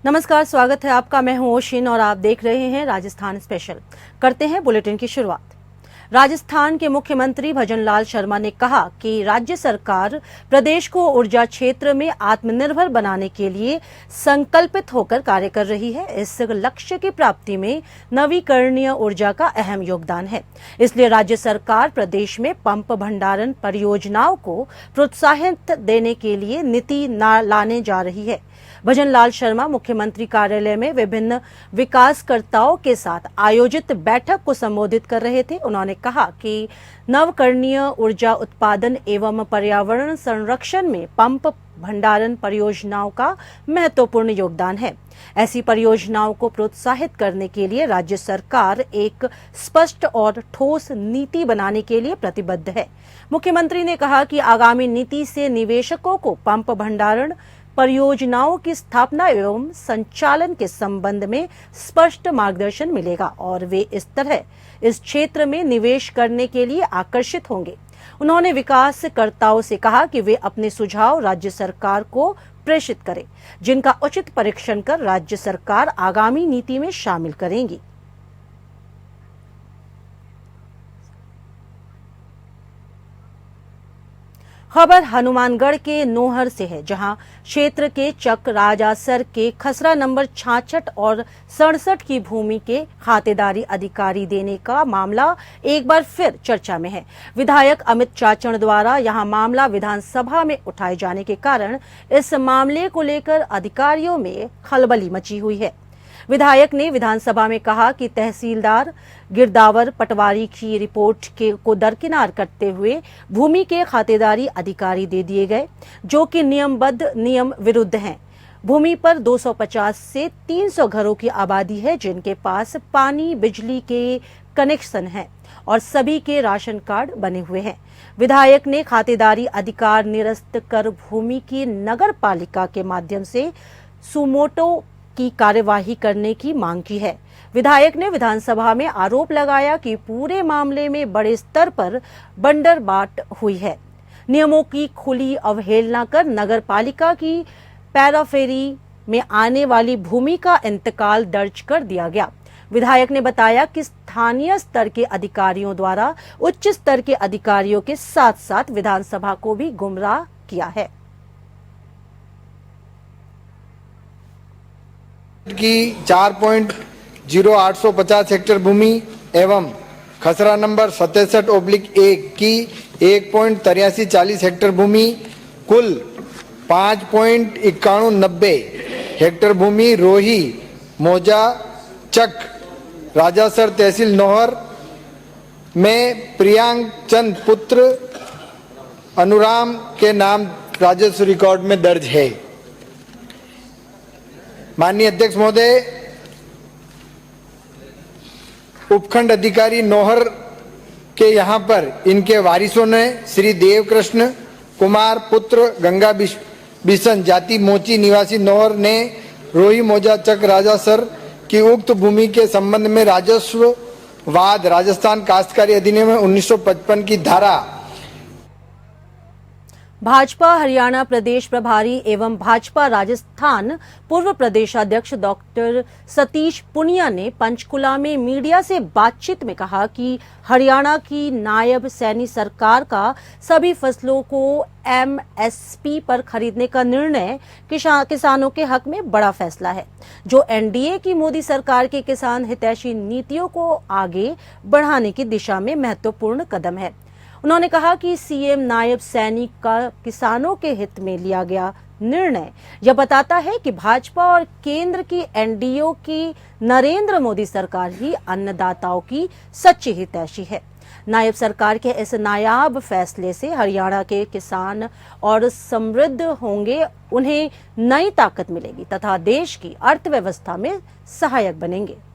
नमस्कार, स्वागत है आपका। मैं हूं ओशिन और आप देख रहे हैं राजस्थान स्पेशल। करते हैं बुलेटिन की शुरुआत। राजस्थान के मुख्यमंत्री भजनलाल शर्मा ने कहा कि राज्य सरकार प्रदेश को ऊर्जा क्षेत्र में आत्मनिर्भर बनाने के लिए संकल्पित होकर कार्य कर रही है। इस लक्ष्य की प्राप्ति में नवीकरणीय ऊर्जा का अहम योगदान है। इसलिए राज्य सरकार प्रदेश में पंप भंडारण परियोजनाओं को प्रोत्साहित देने के लिए नीति लाने जा रही है। भजनलाल शर्मा मुख्यमंत्री कार्यालय में विभिन्न विकासकर्ताओं के साथ आयोजित बैठक को संबोधित कर रहे थे। उन्होंने कहा कि नवकरणीय ऊर्जा उत्पादन एवं पर्यावरण संरक्षण में पंप भंडारण परियोजनाओं का महत्वपूर्ण योगदान है। ऐसी परियोजनाओं को प्रोत्साहित करने के लिए राज्य सरकार एक स्पष्ट और ठोस नीति बनाने के लिए प्रतिबद्ध है। मुख्यमंत्री ने कहा कि आगामी नीति से निवेशकों को पंप भंडारण परियोजनाओं की स्थापना एवं संचालन के संबंध में स्पष्ट मार्गदर्शन मिलेगा और वे इस तरह इस क्षेत्र में निवेश करने के लिए आकर्षित होंगे। उन्होंने विकासकर्ताओं से कहा कि वे अपने सुझाव राज्य सरकार को प्रेषित करें, जिनका उचित परीक्षण कर राज्य सरकार आगामी नीति में शामिल करेंगी। खबर हनुमानगढ़ के नोहर से है, जहां क्षेत्र के चक राजासर के खसरा नंबर 66 और 67 की भूमि के खातेदारी अधिकारी देने का मामला एक बार फिर चर्चा में है। विधायक अमित चाचण द्वारा यहां मामला विधानसभा में उठाए जाने के कारण इस मामले को लेकर अधिकारियों में खलबली मची हुई है। विधायक ने विधानसभा में कहा कि तहसीलदार गिरदावर पटवारी की रिपोर्ट को दरकिनार करते हुए भूमि के खातेदारी अधिकारी दे दिए गए, जो कि नियमबद्ध नियम विरुद्ध हैं। भूमि पर 250 से 300 घरों की आबादी है, जिनके पास पानी बिजली के कनेक्शन हैं और सभी के राशन कार्ड बने हुए हैं। विधायक ने खातेदारी अधिकार निरस्त कर भूमि की नगर पालिका के माध्यम से सुमोटो की कार्यवाही करने की मांग की है। विधायक ने विधानसभा में आरोप लगाया कि पूरे मामले में बड़े स्तर पर बंदरबाट हुई है। नियमों की खुली अवहेलना कर नगर पालिका की पैराफेरी में आने वाली भूमि का इंतकाल दर्ज कर दिया गया। विधायक ने बताया कि स्थानीय स्तर के अधिकारियों द्वारा उच्च स्तर के अधिकारियों के साथ साथ विधानसभा को भी गुमराह किया है। की 4.0850 हेक्टेयर भूमि एवं खसरा नंबर 67/1 की 1.8340 हेक्टेयर भूमि, कुल 5.9190 हेक्टेयर भूमि रोही मौजा चक राजासर तहसील नोहर में प्रियांक चंद पुत्र अनुराम के नाम राजस्व रिकॉर्ड में दर्ज है। माननीय अध्यक्ष महोदय, उपखंड अधिकारी नोहर के यहाँ पर इनके वारिसों ने श्री देवकृष्ण कुमार पुत्र गंगा बिशन जाति मोची निवासी नोहर ने रोही मौजा चक राजासर की उक्त भूमि के संबंध में राजस्व वाद राजस्थान काश्तकारी अधिनियम 1955 की धारा भाजपा हरियाणा प्रदेश प्रभारी एवं भाजपा राजस्थान पूर्व प्रदेशाध्यक्ष डॉक्टर सतीश पुनिया ने पंचकुला में मीडिया से बातचीत में कहा कि हरियाणा की नायब सैनी सरकार का सभी फसलों को एमएसपी पर खरीदने का निर्णय किसानों के हक में बड़ा फैसला है, जो एनडीए की मोदी सरकार के किसान हितैषी नीतियों को आगे बढ़ाने की दिशा में महत्वपूर्ण कदम है। उन्होंने कहा कि सीएम नायब सैनी का किसानों के हित में लिया गया निर्णय यह बताता है कि भाजपा और केंद्र की एनडीए की नरेंद्र मोदी सरकार ही अन्नदाताओं की सच्ची हितैषी है। नायब सरकार के इस नायाब फैसले से हरियाणा के किसान और समृद्ध होंगे, उन्हें नई ताकत मिलेगी तथा देश की अर्थव्यवस्था में सहायक बनेंगे।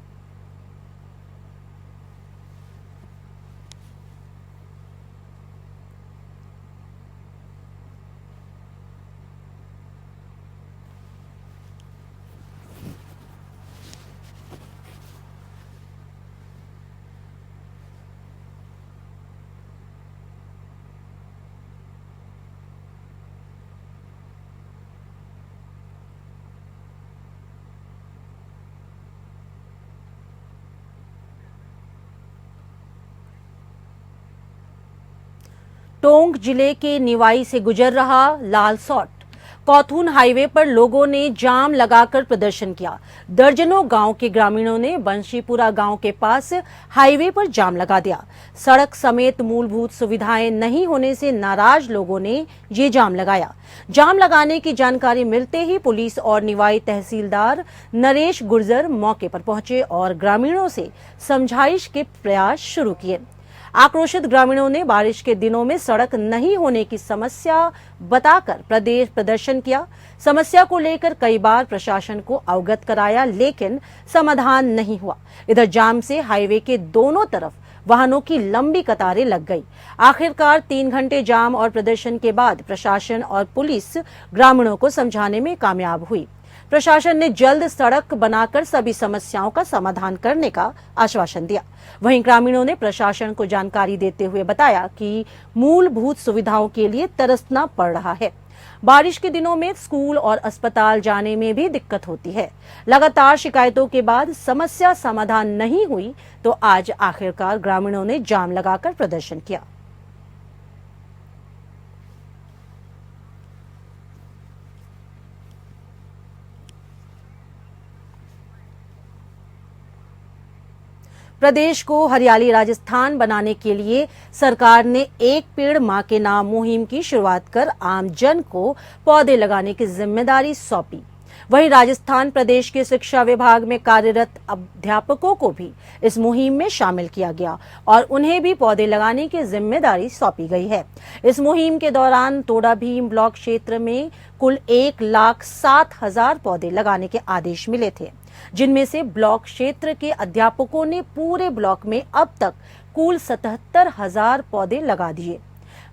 टोंक जिले के निवाई से गुजर रहा लाल सॉट। कौथून हाईवे पर लोगों ने जाम लगाकर प्रदर्शन किया। दर्जनों गांव के ग्रामीणों ने बंशीपुरा गांव के पास हाईवे पर जाम लगा दिया। सड़क समेत मूलभूत सुविधाएं नहीं होने से नाराज लोगों ने ये जाम लगाया। जाम लगाने की जानकारी मिलते ही पुलिस और निवाई तहसीलदार नरेश गुर्जर मौके पर पहुंचे और ग्रामीणों से समझाइश के प्रयास शुरू किए। आक्रोशित ग्रामीणों ने बारिश के दिनों में सड़क नहीं होने की समस्या बताकर प्रदर्शन किया। समस्या को लेकर कई बार प्रशासन को अवगत कराया, लेकिन समाधान नहीं हुआ। इधर जाम से हाईवे के दोनों तरफ वाहनों की लंबी कतारें लग गई। आखिरकार 3 घंटे जाम और प्रदर्शन के बाद प्रशासन और पुलिस ग्रामीणों को समझाने में कामयाब हुई। प्रशासन ने जल्द सड़क बनाकर सभी समस्याओं का समाधान करने का आश्वासन दिया। वहीं ग्रामीणों ने प्रशासन को जानकारी देते हुए बताया कि मूलभूत सुविधाओं के लिए तरसना पड़ रहा है। बारिश के दिनों में स्कूल और अस्पताल जाने में भी दिक्कत होती है। लगातार शिकायतों के बाद समस्या समाधान नहीं हुई तो आज आखिरकार ग्रामीणों ने जाम लगाकर प्रदर्शन किया। प्रदेश को हरियाली राजस्थान बनाने के लिए सरकार ने एक पेड़ मां के नाम मुहिम की शुरुआत कर आमजन को पौधे लगाने की जिम्मेदारी सौंपी। वहीं राजस्थान प्रदेश के शिक्षा विभाग में कार्यरत अध्यापकों को भी इस मुहिम में शामिल किया गया और उन्हें भी पौधे लगाने की जिम्मेदारी सौंपी गई है। इस मुहिम के दौरान तोड़ा भीम ब्लॉक क्षेत्र में कुल 1,07,000 पौधे लगाने के आदेश मिले थे, जिनमें से ब्लॉक क्षेत्र के अध्यापकों ने पूरे ब्लॉक में अब तक कुल 77,000 पौधे लगा दिए।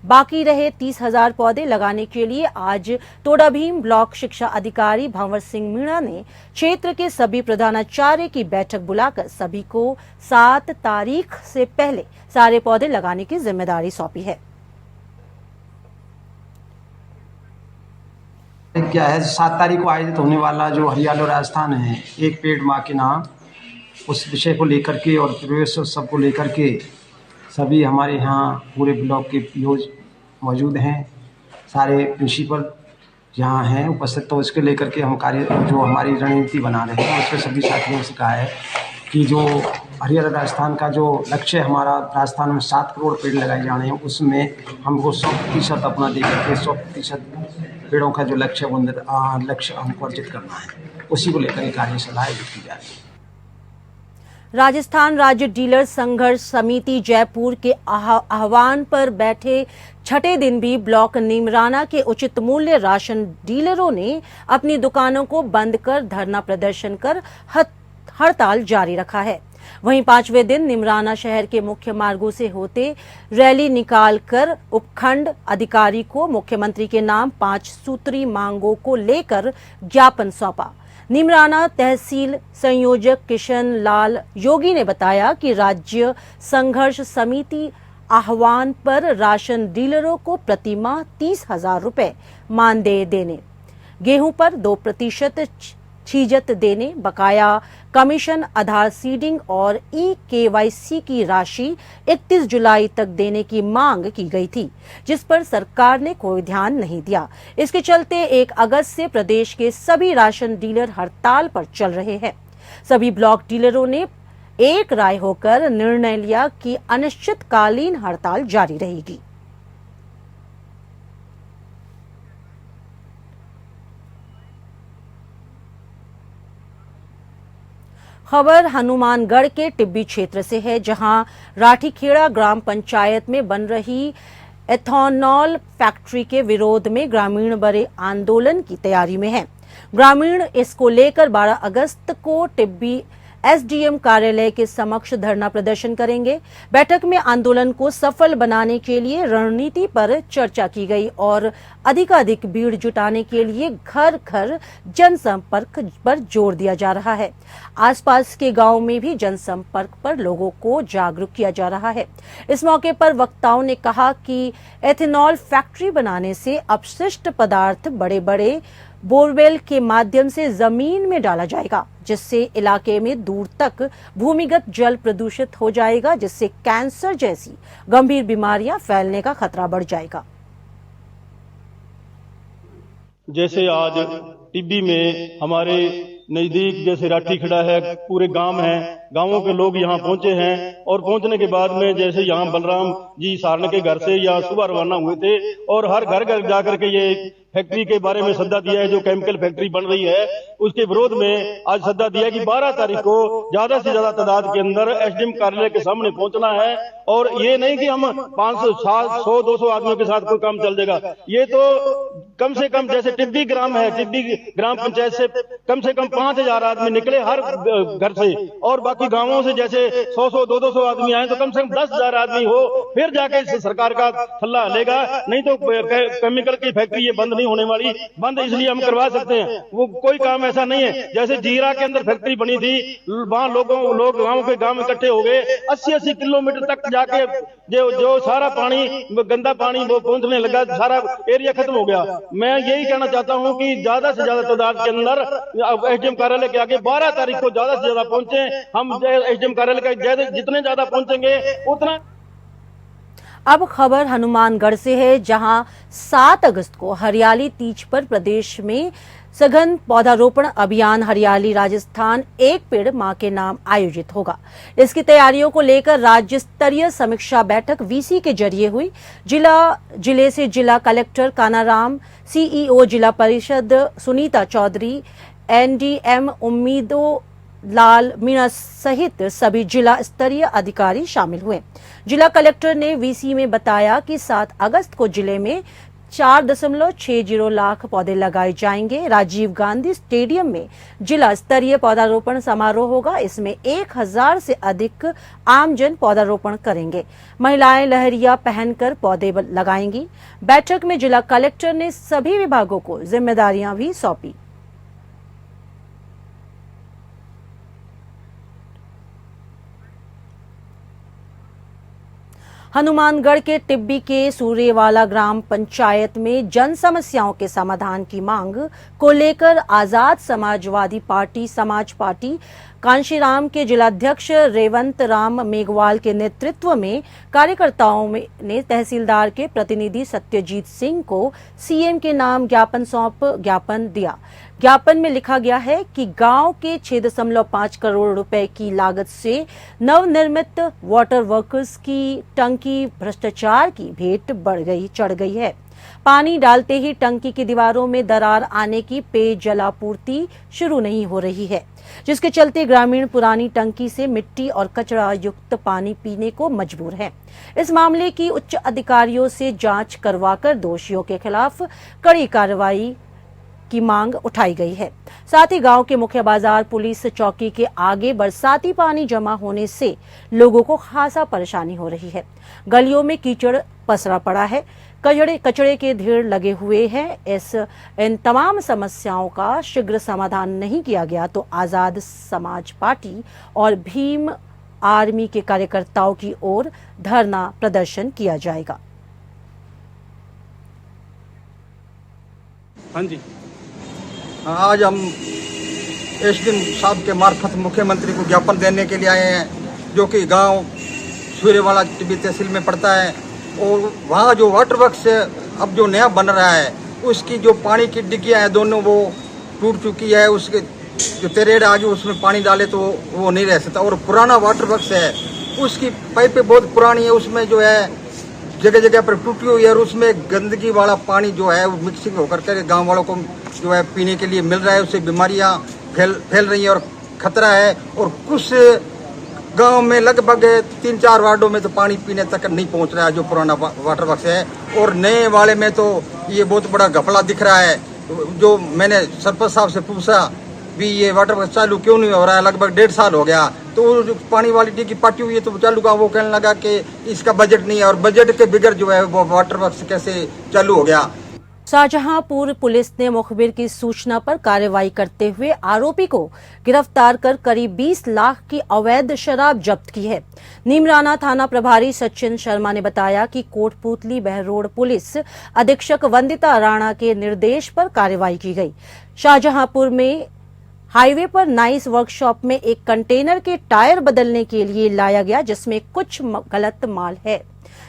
बाकी रहे 30,000 पौधे लगाने के लिए आज तोड़ा भीम ब्लॉक शिक्षा अधिकारी भंवर सिंह मीणा ने क्षेत्र के सभी प्रधानाचार्य की बैठक बुलाकर सभी को 7 तारीख से पहले सारे पौधे लगाने की जिम्मेदारी सौंपी है। क्या है 7 तारीख को आयोजित होने वाला जो हरियाली राजस्थान है, एक पेड़ मां के नाम, उस विषय को लेकर के और प्रवेश उत्सव को लेकर के सभी हमारे यहाँ पूरे ब्लॉक के पीओज मौजूद हैं, सारे प्रिंसिपल यहाँ हैं उपस्थित। तो इसके लेकर के हम कार्य जो हमारी रणनीति बना रहे हैं उसमें सभी साथियों से कहा है कि जो हरियाली राजस्थान का जो लक्ष्य हमारा राजस्थान में 7 करोड़ पेड़ लगाए जाने हैं, उसमें हमको 100% अपना दे करके 100% पेड़ों का जो लक्ष्य हमको अर्जित करना है, उसी को लेकर कार्यशाला आयोजित की जा रही है। राजस्थान राज्य डीलर संघर्ष समिति जयपुर के आह्वान पर बैठे छठे दिन भी ब्लॉक नीमराना के उचित मूल्य राशन डीलरों ने अपनी दुकानों को बंद कर धरना प्रदर्शन कर हड़ताल जारी रखा है। वहीं 5वें दिन निमराना शहर के मुख्य मार्गों से होते रैली निकालकर उपखंड अधिकारी को मुख्यमंत्री के नाम 5 सूत्री मांगों को लेकर ज्ञापन सौंपा। निमराना तहसील संयोजक किशन लाल योगी ने बताया कि राज्य संघर्ष समिति आह्वान पर राशन डीलरों को प्रतिमाह 30,000 रुपए मानदेय देने, गेहूं पर 2% छीजत देने, बकाया कमीशन, आधार सीडिंग और KYC की राशि 31 जुलाई तक देने की मांग की गई थी, जिस पर सरकार ने कोई ध्यान नहीं दिया। इसके चलते 1 अगस्त से प्रदेश के सभी राशन डीलर हड़ताल पर चल रहे हैं। सभी ब्लॉक डीलरों ने एक राय होकर निर्णय लिया कि अनिश्चितकालीन हड़ताल जारी रहेगी। खबर हनुमानगढ़ के टिब्बी क्षेत्र से है, जहां राठीखेड़ा ग्राम पंचायत में बन रही एथेनॉल फैक्ट्री के विरोध में ग्रामीण बड़े आंदोलन की तैयारी में हैं। ग्रामीण इसको लेकर 12 अगस्त को टिब्बी SDM कार्यालय के समक्ष धरना प्रदर्शन करेंगे। बैठक में आंदोलन को सफल बनाने के लिए रणनीति पर चर्चा की गई और अधिकाधिक भीड़ जुटाने के लिए घर घर जनसंपर्क पर जोर दिया जा रहा है। आसपास के गांव में भी जनसंपर्क पर लोगों को जागरूक किया जा रहा है। इस मौके पर वक्ताओं ने कहा कि एथेनॉल फैक्ट्री बनाने से अपशिष्ट पदार्थ बड़े बड़े बोरवेल के माध्यम से जमीन में डाला जाएगा, जिससे इलाके में दूर तक भूमिगत जल प्रदूषित हो जाएगा, जिससे कैंसर जैसी गंभीर बीमारियां फैलने का खतरा बढ़ जाएगा। जैसे आज टिब्बी में हमारे नजदीक जैसे राठी खड़ा है, पूरे गांव हैं, गांवों के लोग यहाँ पहुंचे हैं और पहुंचने के बाद में जैसे यहाँ बलराम जी सारन के घर से या सुबह रवाना हुए थे और हर घर घर जाकर के ये फैक्ट्री के बारे में सद्दा दिया है, जो केमिकल फैक्ट्री बन रही है उसके विरोध में आज सद्दा दिया है कि 12 तारीख को ज्यादा से ज्यादा तादाद के अंदर एसडीएम कार्यालय के सामने पहुंचना है। और ये नहीं कि हम 500, 700, 200 आदमियों के साथ कोई काम चल जाएगा, ये तो कम से कम जैसे टिब्बी ग्राम है, टिब्बी ग्राम पंचायत से कम 5000 आदमी निकले हर घर से, और बाकी गांवों से जैसे 100, 200 आदमी आए तो कम से कम 10,000 आदमी हो, फिर जाके सरकार का थल्ला लेगा। नहीं तो केमिकल की फैक्ट्री ये बंद नहीं होने वाली। बंद इसलिए हम करवा सकते हैं, वो कोई काम ऐसा नहीं है। जैसे जीरा के अंदर फैक्ट्री बनी थी, वहां लोग गांव के गांव इकट्ठे हो गए, 80 किलोमीटर तक जाके जो सारा पानी, गंदा पानी वो पहुंचने लगा, सारा एरिया खत्म हो गया। मैं यही कहना चाहता हूं कि ज्यादा से ज्यादा तादाद के अंदर एसडीएम कार्यालय के आगे 12 तारीख को ज्यादा से ज्यादा पहुंचे। हम एसडीएम कार्यालय का जितने ज्यादा पहुंचेंगे उतना। अब खबर हनुमानगढ़ से है, जहां 7 अगस्त को हरियाली तीज पर प्रदेश में सघन पौधारोपण अभियान हरियाली राजस्थान एक पेड़ मां के नाम आयोजित होगा। इसकी तैयारियों को लेकर राज्य स्तरीय समीक्षा बैठक वीसी के जरिए हुई। जिले से जिला कलेक्टर कानाराम, सीईओ जिला परिषद सुनीता चौधरी, एनडीएम उम्मीदो लाल मीणा सहित सभी जिला स्तरीय अधिकारी शामिल हुए। जिला कलेक्टर ने वीसी में बताया कि 7 अगस्त को जिले में 4.60 लाख पौधे लगाए जाएंगे। राजीव गांधी स्टेडियम में जिला स्तरीय पौधारोपण समारोह होगा। इसमें 1000 से अधिक आमजन पौधारोपण करेंगे। महिलाएं लहरिया पहनकर पौधे लगाएंगी। बैठक में जिला कलेक्टर ने सभी विभागों को जिम्मेदारियां भी सौंपी। हनुमानगढ़ के टिब्बी के सूर्यवाला ग्राम पंचायत में जन समस्याओं के समाधान की मांग को लेकर आजाद समाजवादी पार्टी समाज पार्टी कांशीराम के जिलाध्यक्ष रेवंत राम मेघवाल के नेतृत्व में कार्यकर्ताओं ने तहसीलदार के प्रतिनिधि सत्यजीत सिंह को सीएम के नाम ज्ञापन दिया। ज्ञापन में लिखा गया है कि गांव के 6.5 करोड़ रुपए की लागत से नवनिर्मित वाटर वर्क्स की टंकी भ्रष्टाचार की भेंट चढ़ गई है। पानी डालते ही टंकी की दीवारों में दरार आने की पेयजलापूर्ति शुरू नहीं हो रही है, जिसके चलते ग्रामीण पुरानी टंकी से मिट्टी और कचरा युक्त पानी पीने को मजबूर है। इस मामले की उच्च अधिकारियों से जांच करवाकर दोषियों के खिलाफ कड़ी कार्रवाई की मांग उठाई गई है। साथ ही गांव के मुख्य बाजार पुलिस चौकी के आगे बरसाती पानी जमा होने से लोगों को खासा परेशानी हो रही है। गलियों में कीचड़ पसरा पड़ा है, कचड़े के ढेर लगे हुए हैं। इन तमाम समस्याओं का शीघ्र समाधान नहीं किया गया तो आजाद समाज पार्टी और भीम आर्मी के कार्यकर्ताओं की ओर धरना प्रदर्शन किया जाएगा। हाँ जी, आज हम एसडीएम साहब के मार्फत मुख्यमंत्री को ज्ञापन देने के लिए आए हैं, जो कि गांव सूर्यवाला टिब्बी तहसील में पड़ता है। और वहाँ जो वाटर वर्क्स अब जो नया बन रहा है, उसकी जो पानी की डिग्गियाँ हैं दोनों वो टूट चुकी है। उसके जो तेरेड़ आगे उसमें पानी डाले तो वो नहीं रह सकता। और पुराना वाटर वर्क्स है, उसकी पाइपें बहुत पुरानी है, उसमें जो है जगह जगह पर टूटी हुई है और उसमें गंदगी वाला पानी जो है वो मिक्सिंग होकर के गाँव वालों को जो है पीने के लिए मिल रहा है। उससे बीमारियाँ फैल रही हैं और खतरा है। और कुछ गांव में लगभग 3-4 वार्डों में तो पानी पीने तक नहीं पहुंच रहा है, जो पुराना वाटर वर्क्स है। और नए वाले में तो ये बहुत बड़ा घपला दिख रहा है। जो मैंने सरपंच साहब से पूछा भी ये वाटर वर्क्स चालू क्यों नहीं हो रहा है, लगभग 1.5 साल हो गया। तो जो पानी वाली डिग्गी पाटी हुई है तो चालू का, वो कहने लगा कि इसका बजट नहीं है और बजट के बगैर जो है वो वाटर वर्क्स कैसे चालू हो गया। शाहजहांपुर पुलिस ने मुखबिर की सूचना पर कार्रवाई करते हुए आरोपी को गिरफ्तार कर करीब 20 लाख की अवैध शराब जब्त की है। नीमराना थाना प्रभारी सचिन शर्मा ने बताया कि कोटपुतली बहरोड पुलिस अधीक्षक वंदिता राणा के निर्देश पर कार्रवाई की गई। शाहजहांपुर में हाईवे पर नाइस वर्कशॉप में एक कंटेनर के टायर बदलने के लिए लाया गया, जिसमें कुछ गलत माल है,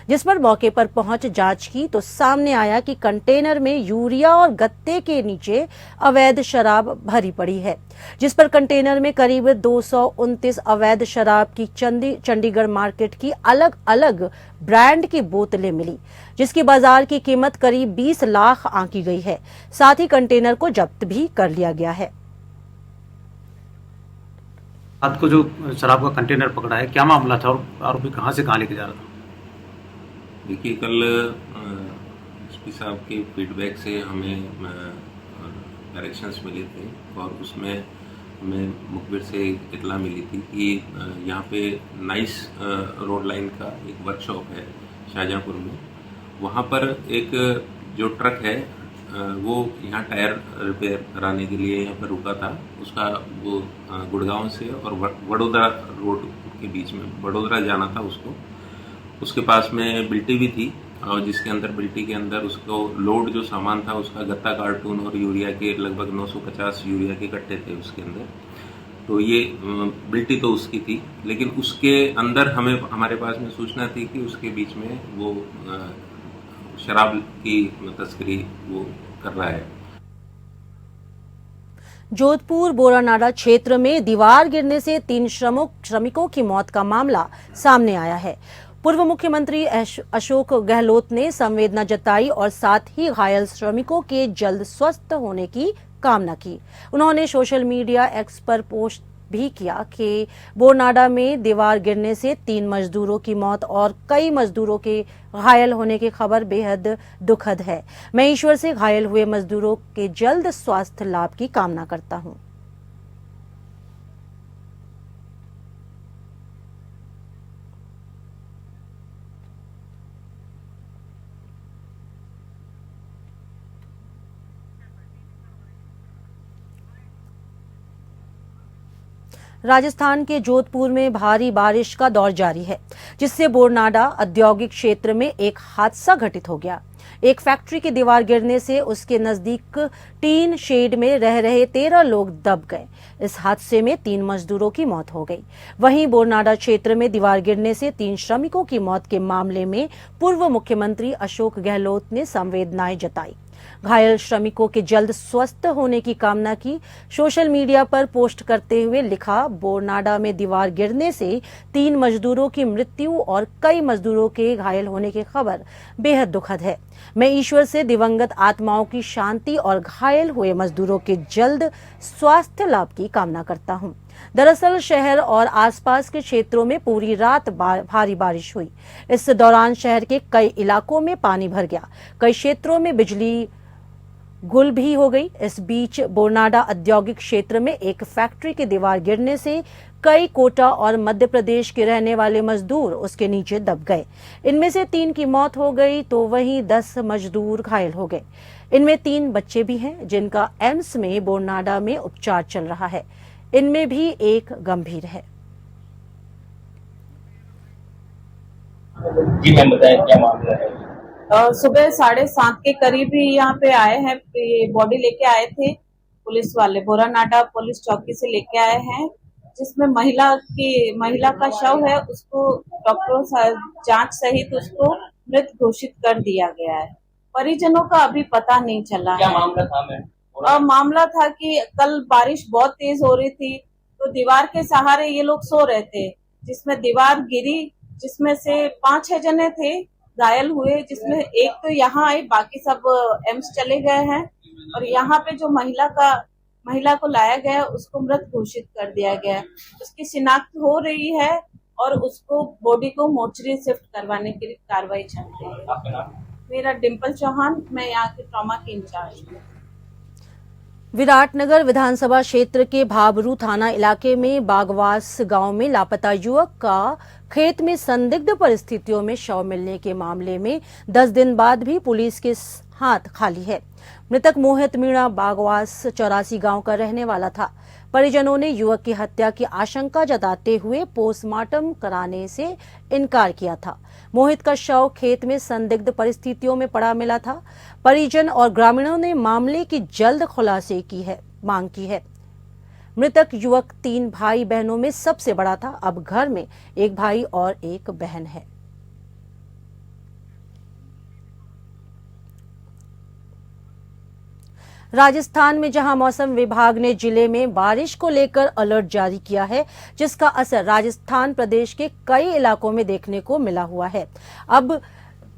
जिस पर मौके पर पहुंच जांच की तो सामने आया कि कंटेनर में यूरिया और गत्ते के नीचे अवैध शराब भरी पड़ी है, जिस पर कंटेनर में करीब 229 अवैध शराब की चंडीगढ़ मार्केट की अलग अलग ब्रांड की बोतलें मिली, जिसकी बाजार की कीमत करीब 20 लाख आंकी गई है। साथ ही कंटेनर को जब्त भी कर लिया गया है। रात को जो शराब का कंटेनर पकड़ा है, क्या मामला था और आरोपी कहां से कहां लेके जा रहा था? देखिए, कल एसपी साहब के फीडबैक से हमें डायरेक्शंस मिले थे और उसमें हमें मुखबिर से इतला मिली थी कि यहाँ पे नाइस रोड लाइन का एक वर्कशॉप है शाहजहांपुर में। वहाँ पर एक जो ट्रक है वो यहाँ टायर रिपेयर कराने के लिए यहाँ पर रुका था। उसका वो गुड़गांव से और वडोदरा रोड के बीच में वडोदरा जाना था उसको। उसके पास में बिल्टी भी थी और जिसके अंदर बिल्टी के अंदर उसको लोड जो सामान था उसका गत्ता कार्टून और यूरिया के लगभग 950 यूरिया के कट्टे थे उसके अंदर। तो ये बिल्टी तो उसकी थी, लेकिन उसके अंदर हमारे पास में सूचना थी कि उसके बीच में वो शराब की तस्करी वो कर रहा है। जोधपुर बोरानाडा क्षेत्र में दीवार गिरने से 3 श्रमिकों की मौत का मामला सामने आया है। पूर्व मुख्यमंत्री अशोक गहलोत ने संवेदना जताई और साथ ही घायल श्रमिकों के जल्द स्वस्थ होने की कामना की। उन्होंने सोशल मीडिया एक्स पर पोस्ट भी किया कि बोरनाडा में दीवार गिरने से 3 मजदूरों की मौत और कई मजदूरों के घायल होने की खबर बेहद दुखद है। मैं ईश्वर से घायल हुए मजदूरों के जल्द स्वास्थ्य लाभ की कामना करता हूं। राजस्थान के जोधपुर में भारी बारिश का दौर जारी है, जिससे बोरनाडा औद्योगिक क्षेत्र में एक हादसा घटित हो गया। एक फैक्ट्री की दीवार गिरने से उसके नजदीक टीन शेड में रह रहे 13 लोग दब गए। इस हादसे में 3 मजदूरों की मौत हो गई। वहीं बोरनाडा क्षेत्र में दीवार गिरने से 3 श्रमिकों की मौत के मामले में पूर्व मुख्यमंत्री अशोक गहलोत ने संवेदनाएं जताई। घायल श्रमिकों के जल्द स्वस्थ होने की कामना की। सोशल मीडिया पर पोस्ट करते हुए लिखा, बोरनाडा में दीवार गिरने से 3 मजदूरों की मृत्यु और कई मजदूरों के घायल होने की खबर बेहद दुखद है। मैं ईश्वर से दिवंगत आत्माओं की शांति और घायल हुए मजदूरों के जल्द स्वास्थ्य लाभ की कामना करता हूं। दरअसल शहर और आसपास के क्षेत्रों में पूरी रात भारी बारिश हुई। इस दौरान शहर के कई इलाकों में पानी भर गया। कई क्षेत्रों में बिजली गुल भी हो गई। इस बीच बोरनाडा औद्योगिक क्षेत्र में एक फैक्ट्री की दीवार गिरने से कई कोटा और मध्य प्रदेश के रहने वाले मजदूर उसके नीचे दब गए। इनमें से 3 की मौत हो गई तो वहीं 10 मजदूर घायल हो गए। इनमें 3 बच्चे भी हैं, जिनका एम्स में बोरनाडा में उपचार चल रहा है। इनमें भी एक गंभीर है। जी मैम, बताएं क्या मामला है? सुबह 7:30 के करीब ही यहाँ पे आए हैं। ये बॉडी लेके आए थे पुलिस वाले, बोरानाडा पुलिस चौकी से लेके आए हैं, जिसमें महिला का शव है। उसको डॉक्टरों जांच सहित उसको मृत घोषित कर दिया गया है। परिजनों का अभी पता नहीं चला। क्या मामला था मैम? मामला था कि कल बारिश बहुत तेज हो रही थी, तो दीवार के सहारे ये लोग सो रहे थे, जिसमें दीवार गिरी, जिसमें से 5-6 जने थे घायल हुए, जिसमें एक तो यहाँ आई, बाकी सब एम्स चले गए हैं। और यहाँ पे जो महिला को लाया गया उसको मृत घोषित कर दिया गया। उसकी शिनाख्त हो रही है और उसको बॉडी को मोर्चरी शिफ्ट करवाने के लिए कार्रवाई चल रही है। मेरा डिम्पल चौहान, मैं यहाँ के ट्रॉमा की इंचार्ज हूँ। विराटनगर विधानसभा क्षेत्र के भाबरू थाना इलाके में बागवास गांव में लापता युवक का खेत में संदिग्ध परिस्थितियों में शव मिलने के मामले में 10 दिन बाद भी पुलिस के हाथ खाली है। मृतक मोहित मीणा बागवास 84 गांव का रहने वाला था। परिजनों ने युवक की हत्या की आशंका जताते हुए पोस्टमार्टम कराने से इनकार किया था। मोहित का शव खेत में संदिग्ध परिस्थितियों में पड़ा मिला था। परिजन और ग्रामीणों ने मामले की जल्द खुलासे की मांग की है। मृतक युवक 3 भाई बहनों में सबसे बड़ा था। अब घर में एक भाई और एक बहन है। राजस्थान में जहां मौसम विभाग ने जिले में बारिश को लेकर अलर्ट जारी किया है, जिसका असर राजस्थान प्रदेश के कई इलाकों में देखने को मिला हुआ है। अब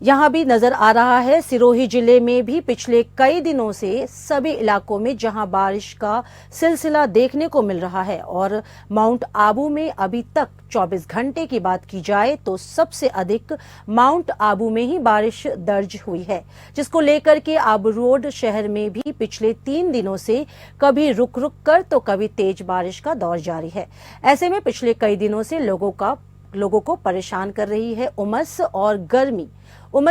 यहां भी नजर आ रहा है। सिरोही जिले में भी पिछले कई दिनों से सभी इलाकों में जहां बारिश का सिलसिला देखने को मिल रहा है और माउंट आबू में अभी तक 24 घंटे की बात की जाए तो सबसे अधिक माउंट आबू में ही बारिश दर्ज हुई है, जिसको लेकर के आबू रोड शहर में भी पिछले 3 दिनों से कभी रुक रुक कर तो कभी तेज बारिश का दौर जारी है। ऐसे में पिछले कई दिनों से लोगों को परेशान कर रही है उमस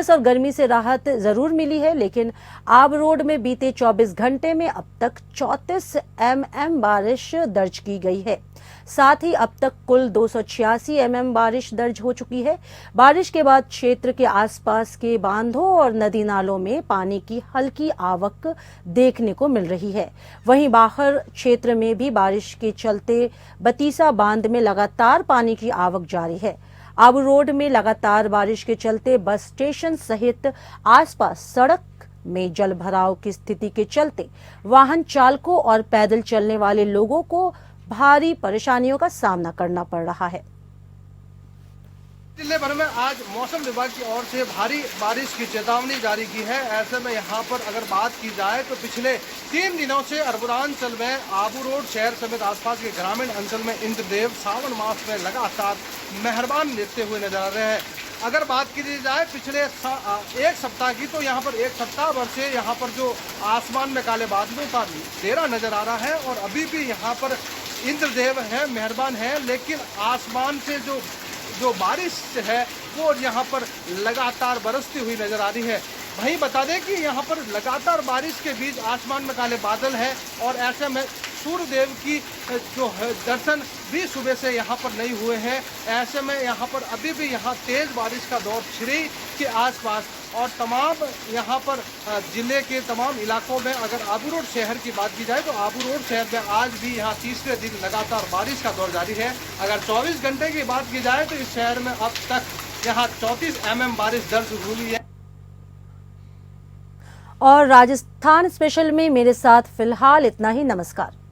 और गर्मी से राहत जरूर मिली है, लेकिन आब रोड में बीते 24 घंटे में अब तक 34 mm बारिश दर्ज की गई है। साथ ही अब तक कुल 286 mm बारिश दर्ज हो चुकी है। बारिश के बाद क्षेत्र के आसपास के बांधों और नदी नालों में पानी की हल्की आवक देखने को मिल रही है। वहीं बाहर क्षेत्र में भी बारिश के चलते बतीसा बांध में लगातार पानी की आवक जारी है। आबू रोड में लगातार बारिश के चलते बस स्टेशन सहित आसपास सड़क में जल भराव की स्थिति के चलते वाहन चालकों और पैदल चलने वाले लोगों को भारी परेशानियों का सामना करना पड़ रहा है। जिले भर में आज मौसम विभाग की ओर से भारी बारिश की चेतावनी जारी की है। ऐसे में यहाँ पर अगर बात की जाए तो पिछले 3 दिनों से अरबुरांचल में आबू रोड शहर समेत आसपास के ग्रामीण अंचल में इंद्रदेव सावन मास में लगातार मेहरबान लेते हुए नजर आ रहे हैं। अगर बात की जाए पिछले एक सप्ताह की, तो यहाँ पर एक सप्ताह भर से यहाँ पर जो आसमान में काले बादलों का घेरा नजर आ रहा है और अभी भी यहाँ पर इंद्रदेव है, मेहरबान है, लेकिन आसमान से जो बारिश है वो यहाँ पर लगातार बरसती हुई नजर आ रही है। वहीं बता दें कि यहाँ पर लगातार बारिश के बीच आसमान में काले बादल हैं और ऐसे में सूर्य देव की जो दर्शन भी सुबह से यहाँ पर नहीं हुए हैं। ऐसे में यहाँ पर अभी भी यहाँ तेज बारिश का दौर छिड़ी के आसपास और तमाम यहाँ पर जिले के तमाम इलाकों में अगर आबू रोड शहर की बात की जाए तो आबू रोड शहर में आज भी यहाँ तीसरे दिन लगातार बारिश का दौर जारी है। अगर 24 घंटे की बात की जाए तो इस शहर में अब तक यहाँ 34 mm बारिश दर्ज हुई है। और राजस्थान स्पेशल में मेरे साथ फिलहाल इतना ही। नमस्कार।